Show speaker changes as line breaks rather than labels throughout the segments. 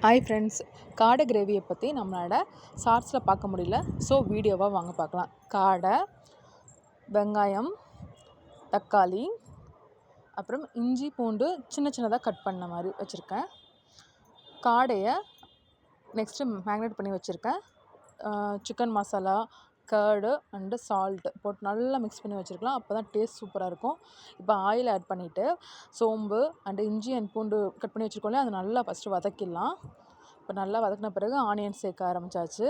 Hi friends, காடை கிரேவியை பற்றி நம்மளோட ஷார்ட்ஸில் பார்க்க முடியல. ஸோ வீடியோவாக வாங்க பார்க்கலாம். காடை, வெங்காயம், தக்காளி, அப்புறம் இஞ்சி பூண்டு சின்ன சின்னதாக கட் பண்ண மாதிரி வச்சுருக்கேன். காடையை நெக்ஸ்ட்டு மேக்னேட் பண்ணி வச்சுருக்கேன். Chicken masala, curd and salt போட்டு நல்லா மிக்ஸ் பண்ணி வச்சுருக்கலாம். அப்போ தான் டேஸ்ட் சூப்பராக இருக்கும். இப்போ ஆயில் ஆட் பண்ணிவிட்டு சோம்பு அண்டு இஞ்சி அண்ட் பூண்டு கட் பண்ணி வச்சுருக்கோம்ல, அதை நல்லா ஃபஸ்ட்டு வதக்கிடலாம். இப்போ நல்லா வதக்கின பிறகு ஆனியன் சேர்க்க ஆரம்பித்தாச்சு.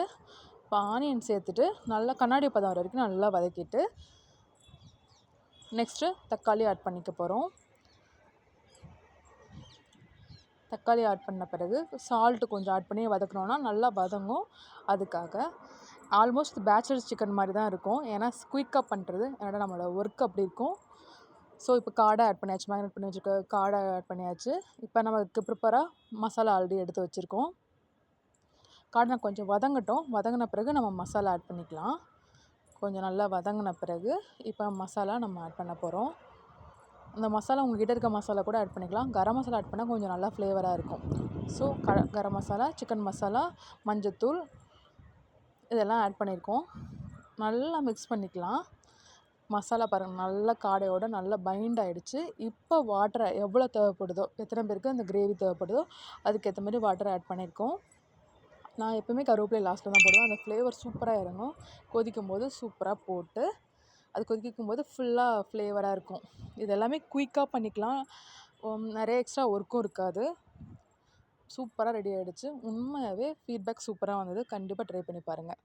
இப்போ ஆனியன் சேர்த்துட்டு நல்லா கண்ணாடி பதம் வர வரைக்கும் நல்லா வதக்கிட்டு நெக்ஸ்ட்டு தக்காளி ஆட் பண்ணிக்க போகிறோம். தக்காளி ஆட் பண்ண பிறகு சால்ட்டு கொஞ்சம் ஆட் பண்ணி வதக்கணுன்னா நல்லா வதங்கும். அதுக்காக ஆல்மோஸ்ட் பேச்சுலர்ஸ் சிக்கன் மாதிரி தான் இருக்கும். ஏன்னா குயிக்காக பண்ணுறது, ஏன்னா நம்மளோட ஒர்க் அப்படி இருக்கும். ஸோ இப்போ காடை ஆட் பண்ணியாச்சு, மேக்னேட் பண்ணி வச்சுருக்க காடை ஆட் பண்ணியாச்சு. இப்போ நமக்கு ப்ரிப்பராக மசாலா ஆல்ரெடி எடுத்து வச்சுருக்கோம். காடை கொஞ்சம் வதங்கட்டும். வதங்கின பிறகு நம்ம மசாலா ஆட் பண்ணிக்கலாம். கொஞ்சம் நல்லா வதங்கின பிறகு இப்போ மசாலா நம்ம ஆட் பண்ண போகிறோம். அந்த மசாலா உங்கள்கிட்ட இருக்க மசாலா கூட ஆட் பண்ணிக்கலாம். கரம் மசாலா ஆட் பண்ணால் கொஞ்சம் நல்லா ஃப்ளேவராக இருக்கும். ஸோ கரம் மசாலா, சிக்கன் மசாலா, மஞ்சத்தூள் இதெல்லாம் ஆட் பண்ணியிருக்கோம். நல்லா மிக்ஸ் பண்ணிக்கலாம். மசாலா பாருங்கள், நல்லா காடையோடு நல்லா பைண்ட் ஆகிடுச்சு. இப்போ வாட்டரை எவ்வளோ தேவைப்படுதோ, எத்தனை பேருக்கு அந்த கிரேவி தேவைப்படுதோ அதுக்கேற்ற மாதிரி வாட்டரை ஆட் பண்ணியிருக்கோம். நான் எப்போவுமே கருவேப்பிலை லாஸ்ட்டில் தான் போடுவேன். அந்த ஃப்ளேவர் சூப்பராக இறங்கும். கொதிக்கும் போது சூப்பராக போட்டு அது கொதிக்கும் போது ஃபுல்லாக ஃப்ளேவராக இருக்கும். இது எல்லாமே குயிக்காக பண்ணிக்கலாம். நிறைய எக்ஸ்ட்ரா ஒர்க்கும் இருக்காது. சூப்பராக ரெடி ஆகிடுச்சு. உண்மையாகவே ஃபீட்பேக் சூப்பராக வந்தது. கண்டிப்பாக ட்ரை பண்ணி பாருங்கள்.